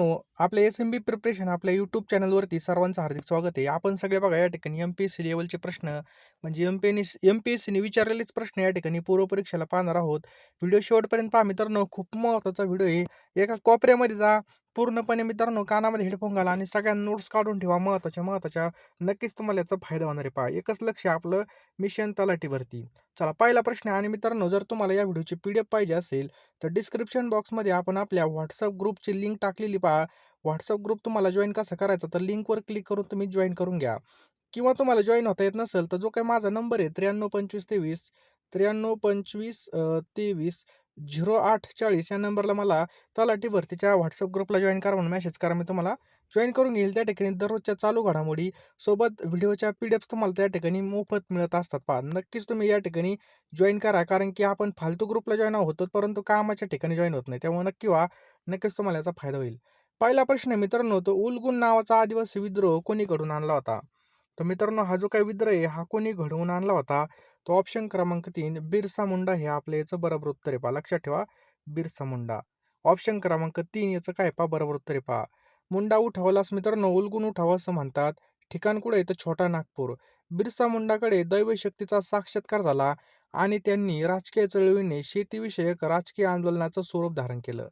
आपल्या एस-एम-बी प्रिपरेशन आपल्या यूट्यूब चॅनलवरती सर्वांचं हार्दिक स्वागत आहे. आपण सगळे बघा या ठिकाणी एम-पी-एस-सी लेव्हलचे प्रश्न म्हणजे एम-पी-एस-सीने विचारलेलेच प्रश्न या ठिकाणी पूर्वपरीक्षेला पाहणार आहोत. व्हिडिओ शेवटपर्यंत पहा मित्रांनो, खूप महत्त्वाचा व्हिडिओ आहे. एका कोपऱ्यामध्ये जा, पूर्णपणे मित्रांनो कानामध्ये हेडफोन घाला आणि सगळ्या नोट्स काढून ठेवा महत्त्वाच्या. नक्कीच तुम्हाला याचा फायदा होणार आहे. पहा, एकच लक्ष आपलं मिशन तलाठी भरती. चला पहिला प्रश्न आणि मित्रांनो जर तुम्हाला या व्हिडिओची पी-डी-एफ पाहिजे असेल तर डिस्क्रिप्शन बॉक्समध्ये आपण आपल्या WhatsApp ग्रुपची लिंक टाकलेली पहा. WhatsApp ग्रुप तुम्हाला जॉइन कसा करायचा तर लिंकवर क्लिक करून तुम्ही जॉइन करून घ्या. किंवा तुम्हाला जॉइन होता येत नसेल तर जो काही माझा नंबर आहे 932523 या नंबरला मला तलाठी भरतीच्या WhatsApp ग्रुपला जॉइन करा म्हणून मेसेज करा. मी तुम्हाला जॉइन करून घेईल. त्या ठिकाणी दररोजच्या चालू घडामोडी सोबत व्हिडिओच्या पी-डी-एफ्स तुम्हाला त्या ठिकाणी मोफत मिळत असतात. पहा नक्कीच तुम्ही या ठिकाणी जॉइन करा, कारण की आपण फालतू ग्रुपला जॉइन होतो परंतु कामाच्या ठिकाणी जॉइन होत नाही. त्यामुळे नक्की व्हा. नक्कीच तुम्हाला याचा फायदा होईल. पहिला प्रश्न आहे मित्रांनो, तो उलगुन नावाचा आदिवासी विद्रोह कोणी घडवून आणला होता? तर मित्रांनो हा जो काही विद्रोह आहे हा कोणी घडवून आणला होता? तो ऑप्शन क्रमांक 3 बिरसा मुंडा हे आपल्या याचं बरोबर उत्तर आहे. पहा लक्षात ठेवा, बिरसा मुंडा. ऑप्शन क्रमांक 3 याचं काय पहा बरोबर उत्तर आहे. पहा, मुंडा उठावालाच मित्रांनो उलगुन उठाव असं म्हणतात. ठिकाण कुठे आहे तर छोटा नागपूर. बिरसा मुंडाकडे दैवशक्तीचा साक्षात्कार झाला आणि त्यांनी राजकीय चळवळीने शेतीविषयक राजकीय आंदोलनाचं स्वरूप धारण केलं.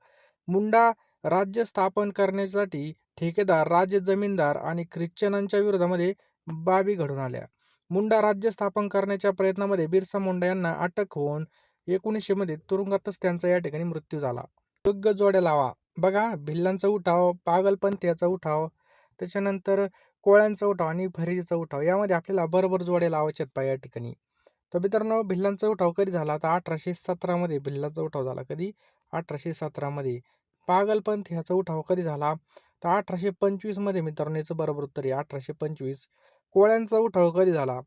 मुंडा राज्य स्थापन करण्यासाठी ठेकेदार, राजे, जमीनदार आणि ख्रिश्चनांच्या विरोधामध्ये बाबी घडून आल्या. मुंडा राज्य स्थापन करण्याच्या प्रयत्नामध्ये बिरसा मुंडा यांना अटक होऊन 1900 मध्ये तुरुंगातच त्यांचा या ठिकाणी मृत्यू झाला. योग्य जोड्या लावा. बघा, भिल्लांचा उठाव, पागलपंथीयाचा उठाव, त्याच्यानंतर कोळ्यांचा उठाव आणि फरेजीचा उठाव यामध्ये आपल्याला बरोबर जोड्या लावायच्यात पहा या ठिकाणी. तर मित्रांनो भिल्लांचा उठाव कधी झाला तर 1817 मध्ये भिल्लांचा उठाव झाला. कधी? 1817 मध्ये. पागलपंथीयाचा उठाव कधी झाला तर 1825 मध्ये मित्रांनो याचं बरोबर उत्तर आहे 1825. कोळ्यांचा उठाव कधी झाला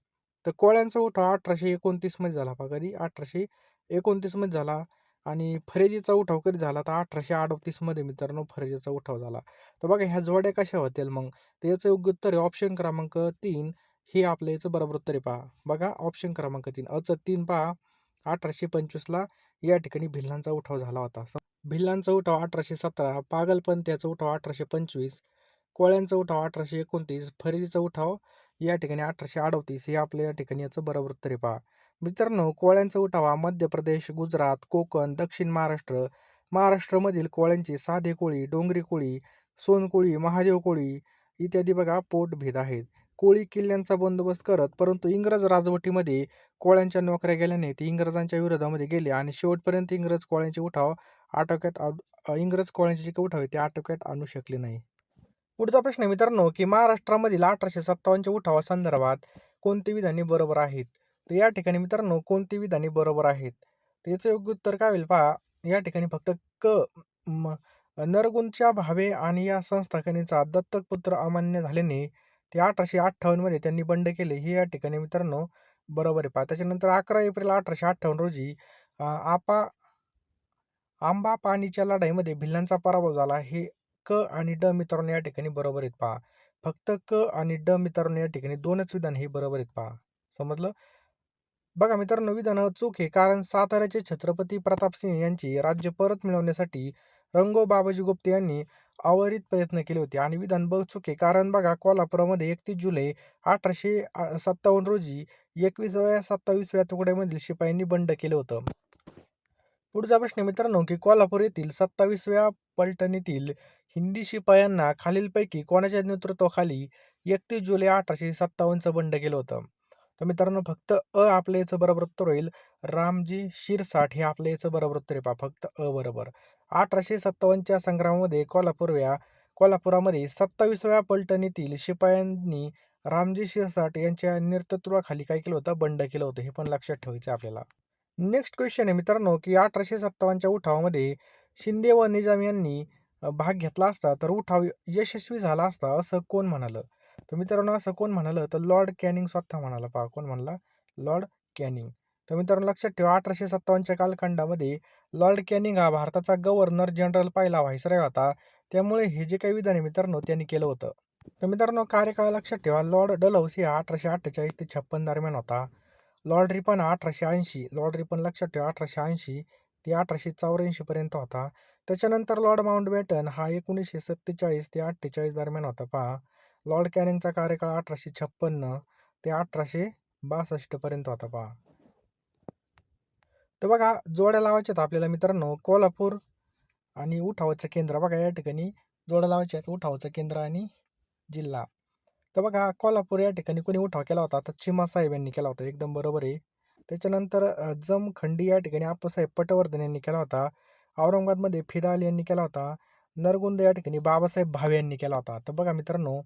तर कोळ्यांचा उठाव 1829 मध्ये झाला. पहा कधी? 1829 मध्ये झाला. आणि फरेजीचा उठाव कधी झाला तर 1838 मध्ये मित्रांनो फरेजीचा उठाव झाला. तर बघा ह्या जोड्या कशा होतील मग, तर याचं योग्य उत्तर आहे ऑप्शन क्रमांक 3 हे आपलं याचं बरोबर उत्तर आहे. पहा बघा ऑप्शन क्रमांक 3 अचं 3 पहा. 1825 ला या ठिकाणी भिल्लांचा उठाव झाला होता. भिल्लांचा उठाव 1817, पागलपंथीयाचा उठाव 1825, कोळ्यांचा उठाव 1829, फरेजीचा उठाव या ठिकाणी 1838 हे आपल्या या ठिकाणी याचं बरोबर उत्तर आहे. पहा मित्रांनो कोळ्यांचा उठाव हा मध्य प्रदेश, गुजरात, कोकण, दक्षिण महाराष्ट्र, महाराष्ट्रामधील कोळ्यांची साधे कोळी, डोंगरी कोळी, सोनकोळी, महादेव कोळी इत्यादी बघा पोटभेद आहेत. कोळी किल्ल्यांचा बंदोबस्त करत परंतु इंग्रज राजवटीमध्ये कोळ्यांच्या नोकऱ्या गेल्याने ते इंग्रजांच्या विरोधामध्ये गेले आणि शेवटपर्यंत इंग्रज कोळ्यांचे जे काही उठाव आहे ते आटोक्यात आणू शकले नाही. पुढचा प्रश्न आहे मित्रांनो, की महाराष्ट्रामधील 1857च्या उठावासंदर्भात कोणती विधाने बरोबर आहेत? तर या ठिकाणी मित्रांनो कोणती विधाने बरोबर आहेत? तर याचं योग्य उत्तर काय होईल पहा. या ठिकाणी फक्त म नरगुंच्या भावे आणि या संस्थापनेचा दत्तक पुत्र अमान्य झाल्याने ते 1858 मध्ये त्यांनी बंड केले. हे या ठिकाणी मित्रांनो बरोबर आहे. पहा त्याच्यानंतर 11 एप्रिल 1858 रोजी आपा आंबा पाणीच्या लढाईमध्ये भिल्लांचा पराभव झाला. हे क आणि ड मित्रांनो या ठिकाणी बरोबर आहेत. पहा फक्त क आणि ड मित्रांनो या ठिकाणी दोनच विधान हे बरोबर आहेत. पहा समजलं. बघा मित्रांनो विधान चूक आहे, कारण साताऱ्याचे छत्रपती प्रतापसिंह यांची राज्य परत मिळवण्यासाठी रंगो बाबाजी गुप्ते यांनी अविरत प्रयत्न केले होते. आणि विधान ब चूक आहे, कारण बघा कोल्हापुरामध्ये 31 जुलै 1857 रोजी 27व्या तुकड्यामधील शिपायांनी बंड केलं होतं. पुढचा प्रश्न मित्रांनो, की कोल्हापूर येथील 27व्या पलटणीतील हिंदी शिपायांना खालीलपैकी कोणाच्या नेतृत्वाखाली 31 जुलै 1857 बंड केलं होतं? तर मित्रांनो फक्त आपल्या याचं बरोबर उत्तर होईल. रामजी शिरसाट हे आपल्या याचं बरोबर उत्तर आहे. पहा फक्त बरोबर. 1857च्या संग्रामामध्ये कोल्हापुरामध्ये 27व्या पलटणीतील शिपायांनी रामजी शिरसाट यांच्या नेतृत्वाखाली काय केलं होतं? बंड केलं होतं. हे पण लक्षात ठेवायचं आपल्याला. नेक्स्ट क्वेश्चन आहे मित्रांनो, की 1857च्या उठावामध्ये शिंदे व निजाम यांनी भाग घेतला असता तर उठाव यशस्वी झाला असता असं कोण म्हणालं? तर मित्रांनो असं कोण म्हणालं तर लॉर्ड कॅनिंग स्वतः म्हणाला. पहा कोण म्हणला? Lord Canning. तर मित्रांनो लक्षात ठेवा 1857च्या कालखंडामध्ये लॉर्ड कॅनिंग हा भारताचा गव्हर्नर जनरल पहिला व्हाईसरॉय होता. त्यामुळे हे जे काही विधान आहे मित्रांनो त्यांनी केलं होतं. तर मित्रांनो कार्यकाळ लक्षात ठेवा. लॉर्ड डलहौसी हा 1848 ते 56 दरम्यान होता. लॉर्ड रिपन 1880, लॉर्ड रिपन लक्षात ठेवा 1880 ते 1884 पर्यंत होता. त्याच्यानंतर लॉर्ड माउंटबॅटन हा 1947 ते 48 दरम्यान होता पहा. लॉर्ड कॅनिंगचा कार्यकाळ 1856 ते 1862 पर्यंत होता पहा. तर बघा जोड्या लावायच्या आहेत आपल्याला मित्रांनो कोल्हापूर आणि उठावाचं केंद्र. बघा या ठिकाणी जोड्या लावायच्या आहेत उठावाचं केंद्र आणि जिल्हा. तर बघा कोल्हापूर या ठिकाणी कोणी उठाव केला होता तर चिमासाहेब यांनी केला होता, एकदम बरोबर आहे. त्याच्यानंतर जमखंडी या ठिकाणी आप्पासाहेब पटवर्धन यांनी केला होता. औरंगाबादमध्ये फिदा अली यांनी केला होता. नरगुंद या ठिकाणी बाबासाहेब भावे यांनी केला होता. तर बघा मित्रांनो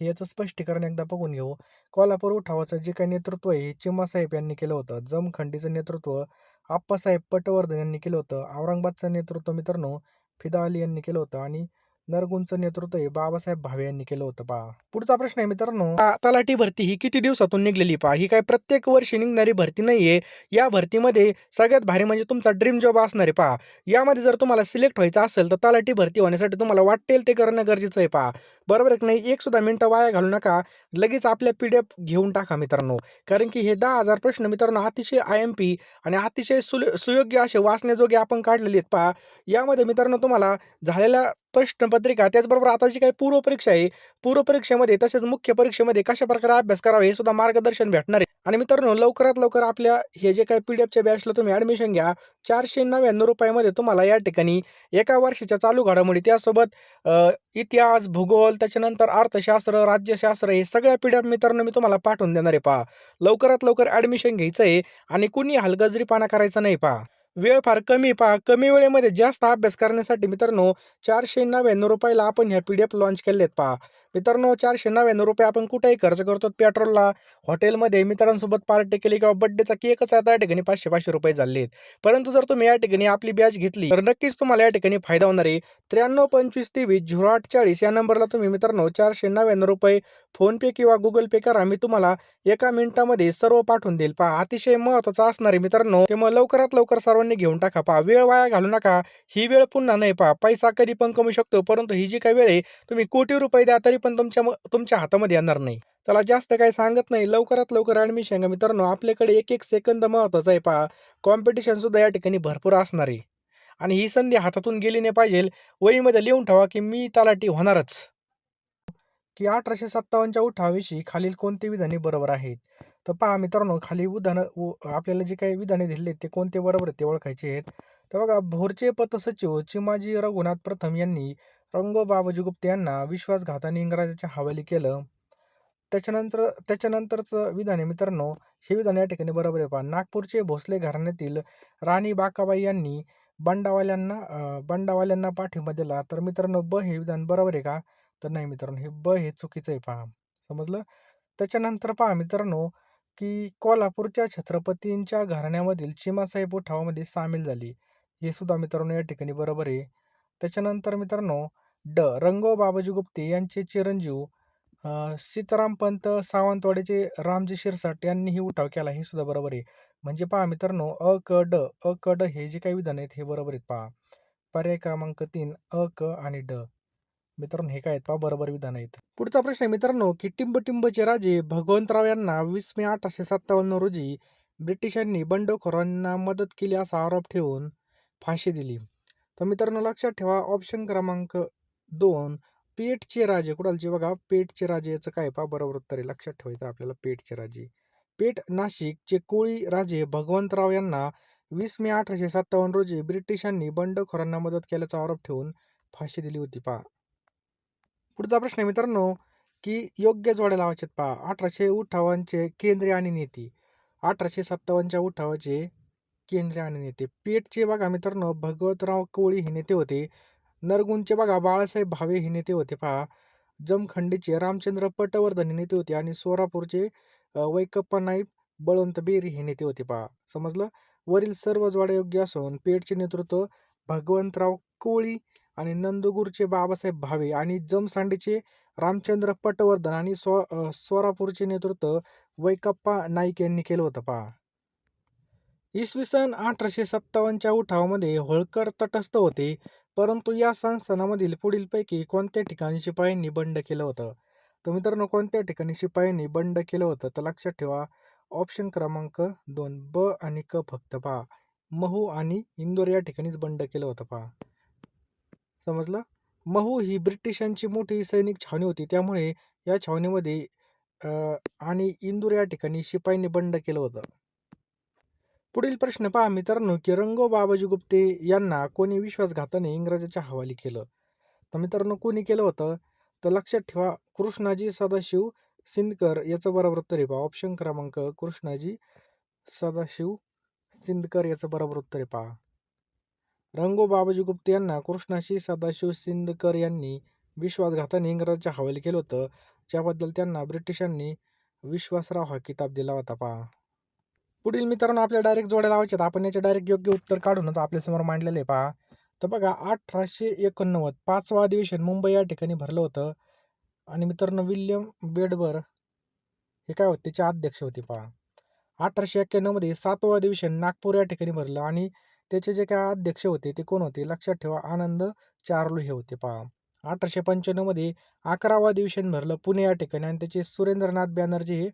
हे याचं स्पष्टीकरण एकदा बघून घेऊ. कोल्हापूर उठावाचं जे काही नेतृत्व आहे हे चिमासाहेब यांनी केलं होतं. जमखंडीचं नेतृत्व आप्पासाहेब पटवर्धन यांनी केलं होतं. औरंगाबादचं नेतृत्व मित्रांनो फिदा अली यांनी केलं होतं आणि नरगुंदचं नेतृत्व हे बाबासाहेब भावे यांनी केलं होतं पहा. पुढचा प्रश्न आहे मित्रांनो, तलाठी भरती ही किती दिवसातून निघलेली पहा. ही काय प्रत्येक वर्षी निघणारी भरती नाहीये. या भरतीमध्ये सगळ्यात भारी म्हणजे तुमचा ड्रीम जॉब असणार आहे पहा. यामध्ये जर तुम्हाला सिलेक्ट व्हायचं असेल तर तलाठी भरती होण्यासाठी तुम्हाला वाटेल ते करणं गरजेचं आहे पहा. बरोबर आहे की नाही? एक सुद्धा मिनिटं वाया घालू नका. लगेच आपल्या PDF घेऊन टाका मित्रांनो. कारण की हे 10,000 प्रश्न मित्रांनो अतिशय IMP आणि अतिशय सुयोग्य असे वाचण्याजोगे आपण काढलेले आहेत पहा. यामध्ये मित्रांनो तुम्हाला झालेल्या प्रश्नपत्रिका त्याचबरोबर आता जी काही पूर्वपरीक्षा आहे, पूर्वपरीक्षेमध्ये तसेच मुख्य परीक्षेमध्ये कशा प्रकारे अभ्यास करावा हे सुद्धा मार्गदर्शन भेटणार आहे. आणि मित्रांनो लवकरात लवकर आपल्या हे जे काही PDFच्या बॅचला तुम्ही ॲडमिशन घ्या. ₹499 मध्ये तुम्हाला या ठिकाणी एका वर्षाच्या चालू घडामोडी त्यासोबत इतिहास, भूगोल, त्याच्यानंतर अर्थशास्त्र, राज्यशास्त्र हे सगळ्या PDF मित्रांनो मी तुम्हाला पाठवून देणार आहे पहा. लवकरात लवकर ॲडमिशन घ्यायचं आहे आणि कुणी हलगर्जीपणा करायचा नाही पहा. वेळ फार कमी पहा. कमी वेळेमध्ये जास्त अभ्यास करण्यासाठी मित्रांनो ₹499 ला आपण ह्या PDF लॉन्च केलेत पहा. मित्रांनो ₹499 आपण कुठेही खर्च करतो. पेट्रोलला, हॉटेलमध्ये मित्रांसोबत पार्टी केली किंवा बर्थडेचा केकच आता या ठिकाणी ₹500 झाले आहेत. परंतु जर तुम्ही या ठिकाणी आपली बॅच घेतली तर नक्कीच तुम्हाला या ठिकाणी फायदा होणार आहे. 9325230840 या नंबरला तुम्ही मित्रांनो ₹499 फोनपे किंवा Google पे करा. मी तुम्हाला एका मिनिटामध्ये सर्व पाठवून देईल पहा. अतिशय महत्त्वाचं असणार आहे मित्रांनो. त्यामुळे लवकरात लवकर सर्वांनी घेऊन टाका पहा. वेळ वाया घालू नका. ही वेळ पुन्हा नाही पहा. पैसा कधी पण कमवू शकतो, परंतु ही जी काही वेळ आहे तुम्ही कोटी रुपये द्या तरी पण तुमच्या हातामध्ये येणार नाही. चला जास्त काही सांगत नाही. लवकरात लवकर ॲडमिशन घ्या मित्रांनो. आपल्याकडे एक एक सेकंद महत्त्वाचा आहे पहा. कॉम्पिटिशन सुद्धा या ठिकाणी भरपूर असणार आहे आणि ही संधी हातातून गेली नाही पाहिजे. वहीमध्ये लिहून ठेवा की मी तलाठी होणारच. की 1857च्या उठावाविषयी खालील कोणती विधाने बरोबर आहेत? तर पहा मित्रांनो खाली आपल्याला जे काही विधाने दिलेली आहेत ते कोणते बरोबर आहेत ते ओळखायचे आहेत. तर बघा भोरचे पतसचिव चिमाजी रघुनाथ प्रथम यांनी रंगो बाबाजी गुप्ते यांना विश्वासघाताने इंग्रजाच्या हवाली केलं. त्याच्यानंतरचं विधान आहे मित्रांनो, हे विधान या ठिकाणी बरोबर आहे पहा. नागपूरचे भोसले घराण्यातील राणी बाकाबाई यांनी बंडावाल्यांना पाठिंबा दिला. तर मित्रांनो हे विधान बरोबर आहे का? तर नाही मित्रांनो, हे चुकीचं आहे पहा. समजलं? त्याच्यानंतर पहा मित्रांनो, की कोल्हापूरच्या छत्रपतींच्या घराण्यामधील चिमासाहेब उठावामध्ये सामील झाली. हे सुद्धा मित्रांनो या ठिकाणी बरोबर आहे. त्याच्यानंतर मित्रांनो रंगो बाबाजी गुप्ते यांचे चिरंजीव सीतारामपंत सावंतवाडीचे रामजी शिरसाट यांनीही उठाव केला. हे सुद्धा बरोबर आहे. म्हणजे पहा मित्रांनो अ, क, ड हे जे काही विधान आहेत हे बरोबर आहेत पहा. पर्याय क्रमांक 3 अ, क आणि ड. मित्रांनो हे काय आहेत पहा बरोबर विधान आहेत. पुढचा प्रश्न आहे मित्रांनो, की टिंबटिंबचे राजे भगवंतराव यांना 20 मे 1857 रोजी ब्रिटिशांनी बंडखोरांना मदत केली असा आरोप ठेवून फाशी दिली. तर मित्रांनो लक्षात ठेवा ऑप्शन क्रमांक 2 पेठचे राजे. कुणालचे बघा पेठचे राजे याचं काय पहा बरोबर उत्तर आहे. लक्षात ठेवायचं आपल्याला पेठचे राजे. पेठ नाशिकचे कोळी राजे भगवंतराव यांना 20 मे 1857 रोजी ब्रिटिशांनी बंडखोरांना मदत केल्याचा आरोप ठेवून फाशी दिली होती पहा. पुढचा प्रश्न आहे मित्रांनो, की योग्य जोड्या लावायच्यात पहा. 1858चे केंद्रे आणि नेते. 1857च्या उठावाचे केंद्रे आणि नेते. पेठचे बघा मित्रांनो भगवतराव कोळी हे नेते होते. नरगुंदचे बघा बाळासाहेब भावे हे नेते होते पहा. जमखंडीचे रामचंद्र पटवर्धन हे नेते होते आणि सोलापूरचे वैकप्पा नाईक बळवंत बेरी हे नेते होते पहा. समजलं? वरील सर्व जोड्या योग्य असून पेठचे नेतृत्व भगवंतराव कोळी आणि नंदुरचे बाबासाहेब भावे आणि जमसांडीचे रामचंद्र पटवर्धन आणि सोलापूरचे नेतृत्व वैकप्पा नाईक यांनी केलं होतं पहा. इसवी सन 1857च्या उठावामध्ये होळकर तटस्थ होते, परंतु या संस्थानामधील पुढीलपैकी कोणत्या ठिकाणी शिपायांनी बंड केलं होतं? तर मित्रांनो कोणत्या ठिकाणी शिपायांनी बंड केलं होतं? तर लक्षात ठेवा ऑप्शन क्रमांक 2 ब आणि क फक्त पहा. महू आणि इंदोर या ठिकाणीच बंड केलं होतं पहा. समजलं? महू ही ब्रिटिशांची मोठी सैनिक छावणी होती. त्यामुळे या छावणीमध्ये अ, आणि इंदूर या ठिकाणी शिपायांनी बंड केलं होतं. पुढील प्रश्न पहा मित्रांनो, की रंगो बाबाजी गुप्ते यांना कोणी विश्वासघाताने इंग्रजाच्या हवाली केलं? तर मित्रांनो कोणी केलं होतं? तर लक्षात ठेवा कृष्णाजी सदाशिव सिंदकर याचं बरोबर उत्तर आहे पहा. ऑप्शन क्रमांक कृष्णाजी सदाशिव सिंदकर याचं बरोबर उत्तर आहे पहा. रंगो बाबाजी गुप्ते यांना कृष्णाजी सदाशिव सिंदकर यांनी विश्वासघाताने इंग्रजाच्या हवाली केलं होतं, ज्याबद्दल त्यांना ब्रिटिशांनी विश्वासराव हा किताब दिला होता पहा. पुढील मित्रांनो आपल्याला डायरेक्ट जोड्या लावायच्यात. आपण याचे डायरेक्ट योग्य उत्तर काढूनच आपल्यासमोर मांडलेलं आहे पहा. तर बघा 1889 5वं अधिवेशन मुंबई या ठिकाणी भरलं होतं आणि मित्रांनो विल्यम बेडबर हे काय होते त्याचे अध्यक्ष होते पहा. 1891 मध्ये 7वं अधिवेशन नागपूर या ठिकाणी भरलं आणि त्याचे जे काय अध्यक्ष होते ते कोण होते? लक्षात ठेवा आनंद चार्लू हे होते पहा. 1895 मध्ये 11वं अधिवेशन भरलं पुणे या ठिकाणी आणि त्याचे सुरेंद्रनाथ बॅनर्जी हे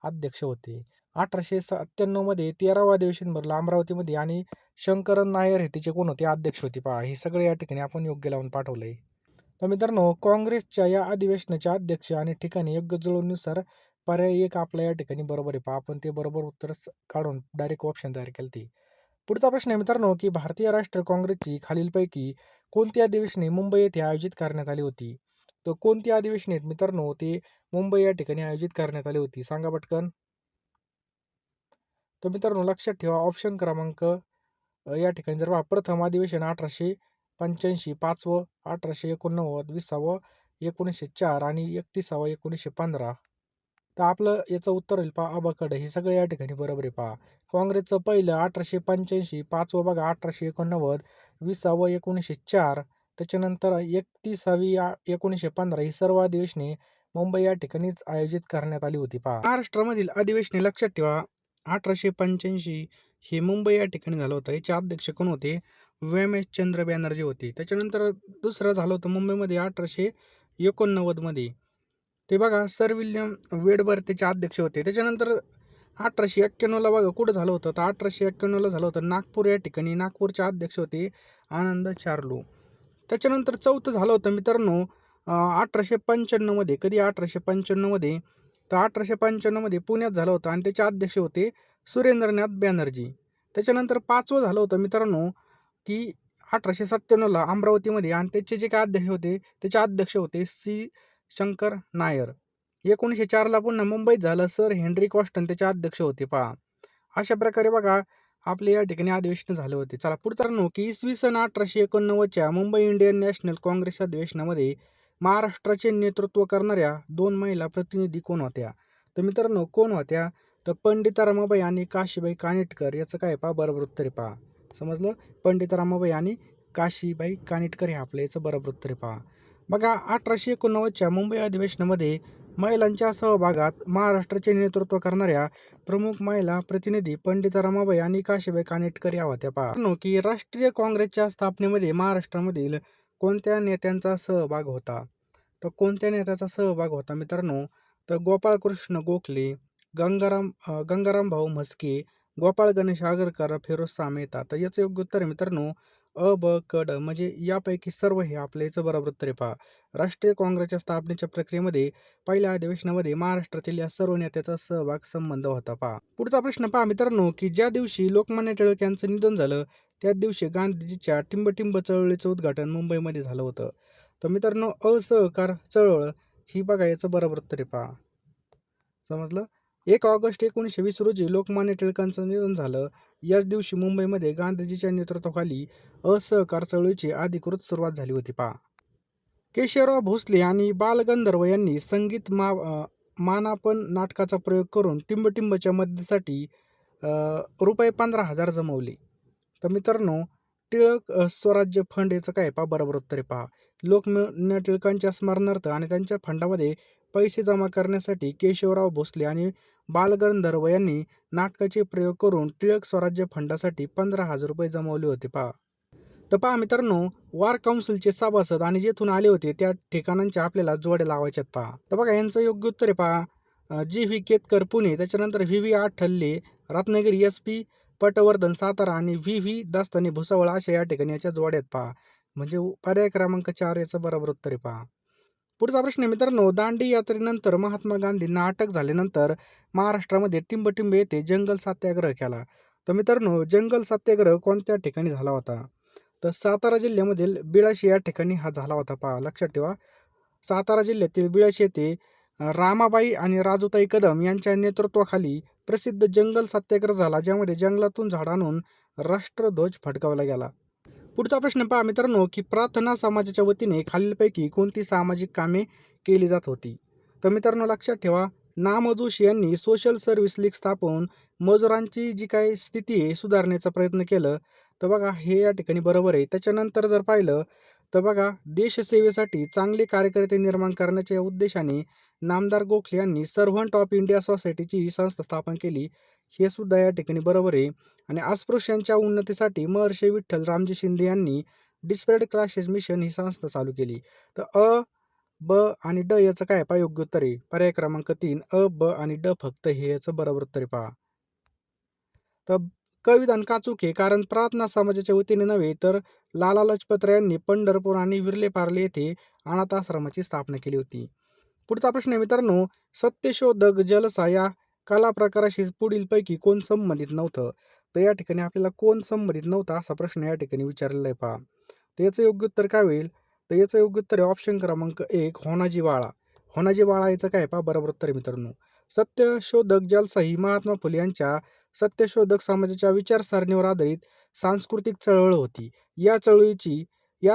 अध्यक्ष होते. 1897 मध्ये 13वं अधिवेशन भरलं अमरावतीमध्ये आणि शंकरन नायर हे तिचे कोण होते? अध्यक्ष होते पहा. हे सगळे या ठिकाणी आपण योग्य लावून पाठवलंय. तर मित्रांनो काँग्रेसच्या या अधिवेशनाच्या अध्यक्ष आणि ठिकाणी योग्य जुळवणीनुसार पर्याय एक आपला या ठिकाणी बरोबर आहे पहा. आपण ते बरोबर उत्तर काढून डायरेक्ट ऑप्शन तयार केलं ते. पुढचा प्रश्न आहे मित्रांनो, की भारतीय राष्ट्रीय काँग्रेसची खालीलपैकी कोणती अधिवेशने मुंबई येथे आयोजित करण्यात आली होती? तर कोणती अधिवेशने आहेत मित्रांनो ते मुंबई या ठिकाणी आयोजित करण्यात आली होती? सांगा पटकन. तर मित्रांनो लक्षात ठेवा ऑप्शन क्रमांक या ठिकाणी जर पहा प्रथम अधिवेशन 1885 5वं 1889 20वं 1904 आणि 31वं 1915. तर आपलं याचं उत्तर होईल पहा अबाकडे हे सगळे या ठिकाणी बरोबर आहे पहा. काँग्रेसचं पहिलं 1885 5वं बघा 1889 20वं 1904 त्याच्यानंतर 31वी 1915 ही सर्व अधिवेशने मुंबई या ठिकाणीच आयोजित करण्यात आली होती पहा. महाराष्ट्रामधील अधिवेशने लक्षात ठेवा 1885 हे मुंबई या ठिकाणी झालं होतं. याचे अध्यक्ष कोण होते? व्यामेश चंद्र बॅनर्जी होते. त्याच्यानंतर दुसरं झालं होतं मुंबईमध्ये 1889 मध्ये. ते बघा सर विल्यम वेडबर त्याचे अध्यक्ष होते. त्याच्यानंतर 1891ला बघा कुठं झालं होतं? तर 1891ला झालं होतं नागपूर या ठिकाणी. नागपूरचे अध्यक्ष होते आनंद चार्लू. त्याच्यानंतर चौथं झालं होतं मित्रांनो 1895 मध्ये. कधी 1895 मध्ये? तर 1895 मध्ये पुण्यात झालं होतं आणि त्याचे अध्यक्ष होते सुरेंद्रनाथ बॅनर्जी. त्याच्यानंतर 5वं झालं होतं मित्रांनो, की 1897ला अमरावतीमध्ये आणि त्याचे जे काय अध्यक्ष होते, त्याचे अध्यक्ष होते शंकर नायर. 1904ला पुन्हा मुंबईत झालं. सर हेनरी कॉस्टन त्याचे अध्यक्ष होते पहा. अशा प्रकारे बघा आपले या ठिकाणी अधिवेशन झाले होते. चला पुढचा प्रश्न की इसवी सन 1889च्या मुंबई इंडियन नॅशनल काँग्रेस अधिवेशनामध्ये महाराष्ट्राचे नेतृत्व करणाऱ्या 2 महिला प्रतिनिधी कोण होत्या? तर मित्रांनो कोण होत्या? तर पंडिता रमाबाई आणि काशीबाई कानिटकर याचं काय पहा बरोबर उत्तर आहे पहा. समजलं? पंडिता रमाबाई आणि काशीबाई कानिटकर हे आपलं याचं बरोबर उत्तर आहे पहा. बघा 1889च्या मुंबई अधिवेशनामध्ये महिलांच्या सहभागात महाराष्ट्राचे नेतृत्व करणाऱ्या प्रमुख महिला प्रतिनिधी पंडिता रमाबाई आणि काशीबाई कानिटकर या होत्या पहा. की राष्ट्रीय काँग्रेसच्या स्थापनेमध्ये महाराष्ट्रामधील कोणत्या नेत्यांचा सहभाग होता? तर कोणत्या नेत्याचा सहभाग होता मित्रांनो? तर गोपाळकृष्ण गोखले, गंगाराम भाऊ म्हस्के, गोपाळ गणेश आगरकर, फिरोजशाह मेहता. तर याचं योग्य उत्तर आहे मित्रांनो अ, ब, क, ड म्हणजे यापैकी सर्व हे आपल्या याचं बरोबर उत्तर आहे पहा. राष्ट्रीय काँग्रेसच्या स्थापनेच्या प्रक्रियेमध्ये पहिल्या अधिवेशनामध्ये महाराष्ट्रातील या सर्व नेत्याचा सहभाग संबंध होता पहा. पुढचा प्रश्न पहा मित्रांनो, की ज्या दिवशी लोकमान्य टिळक यांचं निधन झालं त्याच दिवशी गांधीजीच्या टिंबटिंब चळवळीचं उद्घाटन मुंबईमध्ये झालं होतं. तर मित्रांनो असहकार चळवळ ही बघा याचं बरोबर उत्तर आहे पहा. समजलं? 1 ऑगस्ट 1920 रोजी लोकमान्य टिळकांचं निधन झालं. याच दिवशी मुंबईमध्ये गांधीजीच्या नेतृत्वाखाली असहकार चळवळीची अधिकृत सुरुवात झाली होती पहा. केशवराव भोसले आणि बालगंधर्व यांनी मानापन नाटकाचा प्रयोग करून टिंबटिंबच्या मदतीसाठी रुपये 15,000 जमवले. तर मित्रांनो टिळक स्वराज्य फंड याचं काय पहा बरोबर उत्तर आहे पहा. लोकमान्य टिळकांच्या स्मरणार्थ आणि त्यांच्या फंडामध्ये पैसे जमा करण्यासाठी केशवराव भोसले आणि बालगंधर्व यांनी नाटकाचे प्रयोग करून टिळक स्वराज्य फंडासाठी 15,000 रुपये जमवले होते पहा. तर पहा मित्रांनो वार काउन्सिलचे सभासद आणि जेथून आले होते त्या ठिकाणांच्या आपल्याला जोड्या लावायच्यात पहा. तर बघा यांचं योग्य उत्तर आहे पहा जी व्ही केतकर पुणे, त्याच्यानंतर V V Athalye Ratnagiri, S P Patwardhan Satara आणि व्ही व्ही दास्ताने भुसावळ अशा या ठिकाणी याच्या जोड्यात पहा. म्हणजे पर्याय क्रमांक 4 याचं बरोबर उत्तर आहे पहा. पुढचा प्रश्न आहे मित्रांनो, दांडी यात्रेनंतर महात्मा गांधींना अटक झाल्यानंतर महाराष्ट्रामध्ये टिंबटिंब येथे जंगल सत्याग्रह केला. तर मित्रांनो, जंगल सत्याग्रह कोणत्या ठिकाणी झाला होता? तर सातारा जिल्ह्यामधील बिळाशी या ठिकाणी हा झाला होता पहा, लक्षात ठेवा. सातारा जिल्ह्यातील बिळाशी येथे रामाबाई आणि राजूताई कदम यांच्या नेतृत्वाखाली प्रसिद्ध जंगल सत्याग्रह झाला, ज्यामध्ये जंगलातून झाड आणून राष्ट्रध्वज फडकावला गेला. पुढचा प्रश्न पहा मित्रांनो, की प्रार्थना समाजाच्या वतीने खालीलपैकी कोणती सामाजिक कामे केली जात होती? तर मित्रांनो लक्षात ठेवा, ना. जोशी यांनी सोशल सर्व्हिस लीग स्थापन मजुरांची जी काही स्थिती आहे सुधारण्याचा प्रयत्न केलं. तर बघा हे या ठिकाणी बरोबर आहे. त्याच्यानंतर जर पाहिलं तर बघा, देशसेवेसाठी चांगले कार्यकर्ते निर्माण करण्याच्या उद्देशाने नामदार गोखले यांनी सर्व्हंट ऑफ इंडिया सोसायटीची ही संस्था स्थापन केली. हे सुद्धा या ठिकाणी बरोबर आहे. आणि अस्पृश्यांच्या उन्नतीसाठी महर्षी विठ्ठल रामजी शिंदे यांनी डिस्पॅरिटी क्लासेस मिशन ही संस्था चालू केली. तर ब आणि ड याचं काय पहा योग्य उत्तर आहे. पर्याय क्रमांक 3 ब आणि ड फक्त हे याचं बरोबर उत्तर आहे पहा. तर विधान का चूक आहे? कारण प्रार्थना समाजाच्या वतीने नव्हे तर लाला लजपत राय यांनी पंढरपूर आणि विर्ले पार्ले येथे अनाथ आश्रमाची स्थापना केली होती. पुढचा प्रश्न आहे मित्रांनो, सत्यशोधक जलसा या कला प्रकाराशी पुढीलपैकी कोण संबंधित नव्हतं? तर या ठिकाणी आपल्याला कोण संबंधित नव्हता असा प्रश्न या ठिकाणी विचारलेला आहे पहा. तर याचं योग्य उत्तर काय होईल? तर याचं योग्य उत्तर आहे ऑप्शन क्रमांक 1 होनाजी वाळा. होनाजी वाळा याचं काय पहा बरोबर उत्तर आहे मित्रांनो. सत्यशोधक जलसा ही महात्मा फुले यांच्या सत्यशोधक समाजाच्या विचारसरणीवर आधारित सांस्कृतिक चळवळ होती. या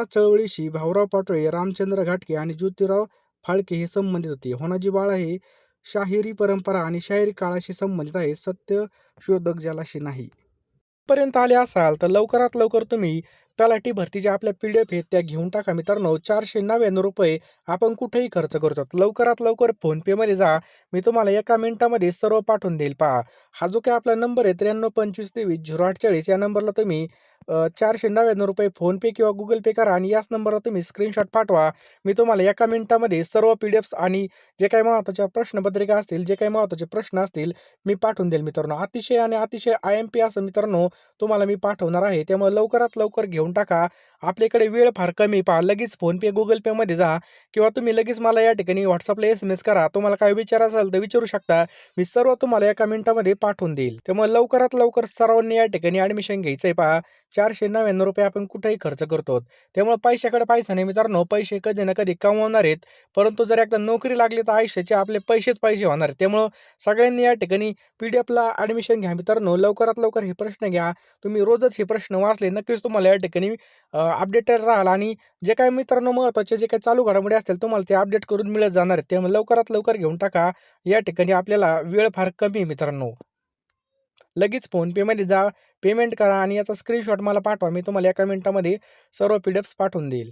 चळवळीशी भाऊराव पाटोळे, रामचंद्र घाटगे आणि ज्योतिराव फाळके हे संबंधित होते. होनाजी वाळा हे शाहिरी परंपरा आणि शाहिरी काळाशी संबंधित आहे, सत्यशोधक जलाशी नाही. पर्यंत आले असाल तर लवकरात लवकर तुम्ही तलाठी भरतीच्या आपल्या PDF आहेत त्या घेऊन टाका मित्रांनो. ₹499 आपण कुठेही खर्च करतो. लवकरात लवकर फोनपेमध्ये जा. मी तुम्हाला एका मिनिटामध्ये सर्व पाठवून देईल पहा. हा जो काही आपला नंबर आहे 9325230840 या नंबरला तुम्ही ₹499 फोनपे किंवा Google पे करा आणि याच नंबरला तुम्ही स्क्रीनशॉट पाठवा. मी तुम्हाला एका मिनिटामध्ये सर्व PDFs आणि जे काही महत्त्वाच्या प्रश्नपत्रिका असतील, जे काही महत्त्वाचे प्रश्न असतील मी पाठवून देईल मित्रांनो. अतिशय आणि अतिशय IMP असं मित्रांनो तुम्हाला मी पाठवणार आहे. त्यामुळे लवकरात लवकर घेऊन टाका. आपल्याकडे वेळ फार कमी पहा. लगेच फोनपे, Google पेमध्ये जा किंवा तुम्ही लगेच मला या ठिकाणी WhatsAppला SMS करा. तुम्हाला काही विचार असेल तर विचारू शकता. मी सर्व तुम्हाला एका मिनिटामध्ये पाठवून देईल. त्यामुळे लवकरात लवकर सर्वांनी या ठिकाणी ॲडमिशन घ्यायचं आहे पहा. ₹499 आपण कुठेही खर्च करतो. त्यामुळे पैशाकडे पैसा नाही मित्रांनो. पैसे कधी ना कधी कमवणार आहेत. परंतु जर एकदा नोकरी लागली तर आयुष्याचे आपले पैसेच पैसे होणार आहेत. त्यामुळं सगळ्यांनी या ठिकाणी PDFला ॲडमिशन घ्या मित्रांनो. लवकरात लवकर हे प्रश्न घ्या. तुम्ही रोजच हे प्रश्न वाचले नक्कीच तुम्हाला या ठिकाणी अपडेटेड राहाल आणि जे काही मित्रांनो महत्त्वाचे जे काही चालू घडामोडी असतील तुम्हाला ते अपडेट करून मिळत जाणार आहेत. त्यामुळे लवकरात लवकर घेऊन टाका. या ठिकाणी आपल्याला वेळ फार कमी आहे मित्रांनो. लगेच फोनपेमध्ये जा, पेमेंट करा आणि याचा स्क्रीनशॉट मला पाठवा. मी तुम्हाला एका मिनिटामध्ये सर्व PDFs पाठवून देईल.